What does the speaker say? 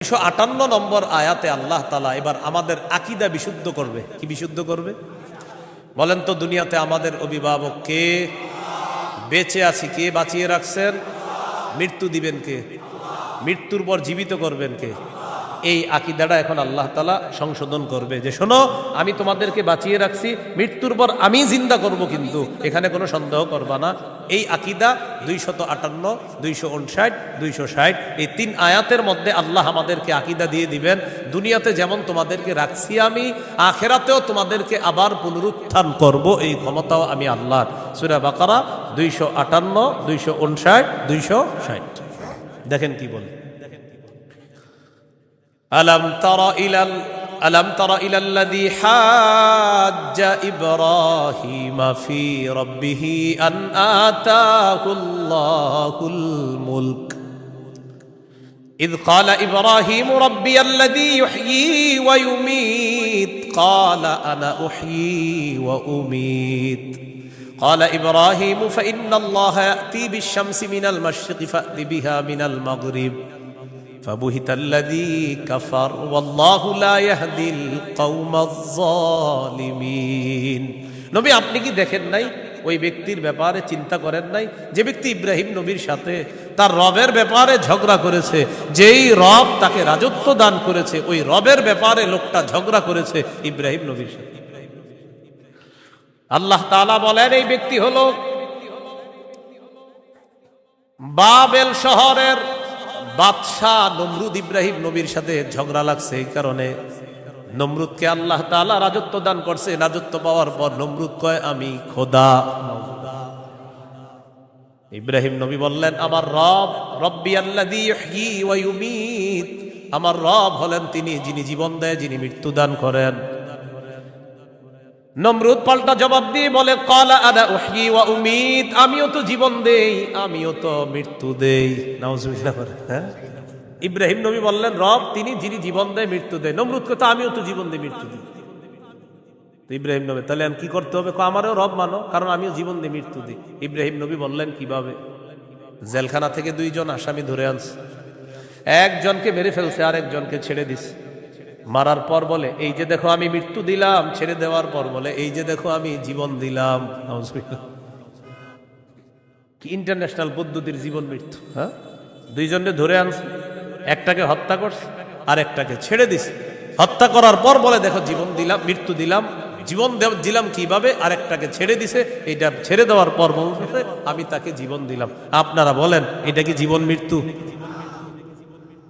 158 নম্বর আয়াতে আল্লাহ তাআলা এবার আমাদের আকীদা বিশুদ্ধ করবে। কি বিশুদ্ধ করবে বলেন তো? দুনিয়াতে আমাদের অভিভাবক কে? বেঁচে আছি কে? বাঁচিয়ে রাখছেন। মৃত্যু দিবেন কে? মৃত্যুর পর জীবিত করবেন কে? এই আকীদাটা এখন আল্লাহ তাআলা সংশোধন করবে যে শোনো, আমি তোমাদেরকে বাঁচিয়ে রাখছি, মৃত্যুর পর আমি জিন্দা করব, কিন্তু এখানে কোনো সন্দেহ করবা না। এই আকীদা 258, 259, 260 এই 3 আয়াতের মধ্যে আল্লাহ আমাদেরকে আকীদা দিয়ে দিবেন। দুনিয়াতে যেমন তোমাদেরকে রাখছি আমি, আখিরাতেও তোমাদেরকে আবার পুনরুত্থান করব, এই ক্ষমতাও আমি আল্লাহর। সূরা বাকারা 258, 259, 260 দেখেন কি বলে। ألم تر إلى الذي حاج إبراهيم في ربه أن آتاه الله الملك إذ قال إبراهيم ربي الذي يحيي ويميت قال أنا أحيي وأميت قال إبراهيم فإن الله يأتي بالشمس من المشرق فأت بها من المغرب فبهت الذي كفر والله لا يهدي القوم الظالمين। নবী আপনি কি দেখেন নাই? ওই ব্যক্তির ব্যাপারে চিন্তা করেন নাই যে ব্যক্তি ইব্রাহিম নবীর সাথে তার রবের ব্যাপারে ঝগড়া করেছে? যেই রব তাকে রাজত্ব দান করেছে, ওই রবের ব্যাপারে লোকটা ঝগড়া করেছে ইব্রাহিম নবীর সাথে। আল্লাহ তাআলা বলেন এই ব্যক্তি হলো বাবেল শহরের বাদশাহ নমরুদ। ইব্রাহিম নবীর সাথে ঝগড়া লাগছে, এই কারণে নমরুদকে আল্লাহ তাআলা রাজত্ব দান করছে। রাজত্ব পাওয়ার পর নমরুদ কয় আমি খোদা। ইব্রাহিম নবী বললেন আমার রব রব্বি আল্লাযী ইহয়ী ওয়া ইউমীত, আমার রব হলেন তিনি যিনি জীবন দেয়, যিনি মৃত্যু দান করেন। নমরুদ পাল্টা জবাব দিয়ে বলে ক্বালা আনা উহয়ী ওয়া উমীত, আমিও তো জীবন দেই, আমিও তো মৃত্যু দেই। নাউজুবিল্লাহ। হ্যাঁ, ইব্রাহিম নবী বললেন রব তিনি যিনি জীবন দেয় মৃত্যু দেয়। নমরুদ কথা আমিও তো জীবন দেই মৃত্যু দিই। তো ইব্রাহিম নবী তাহলে কি করতে হবে? আমারও রব মানো, কারণ আমিও জীবন দিই মৃত্যু দিই। ইব্রাহিম নবী বললেন কিভাবে? জেলখানা থেকে 2 জন আসামি ধরে আনছে, একজনকে মেরে ফেলছে আর একজনকে ছেড়ে দিছে। মারার পর বলে এই যে দেখো আমি মৃত্যু দিলাম, ছেড়ে দেওয়ার পর বলে এই যে দেখো আমি জীবন দিলাম। কি ইন্টারন্যাশনাল পদ্ধতির জীবন মৃত্যু! হ্যাঁ, 2 জনকে ধরে আনছে, একটাকে হত্যা করছে আর একটাকে ছেড়ে দিছে। হত্যা করার পর বলে দেখো জীবন দিলাম, মৃত্যু দিলাম। জীবন দিলাম কিভাবে? আর একটাকে ছেড়ে দিছে, এইটা ছেড়ে দেওয়ার পর বলছে আমি তাকে জীবন দিলাম। আপনারা বলেন এটা কি জীবন মৃত্যু?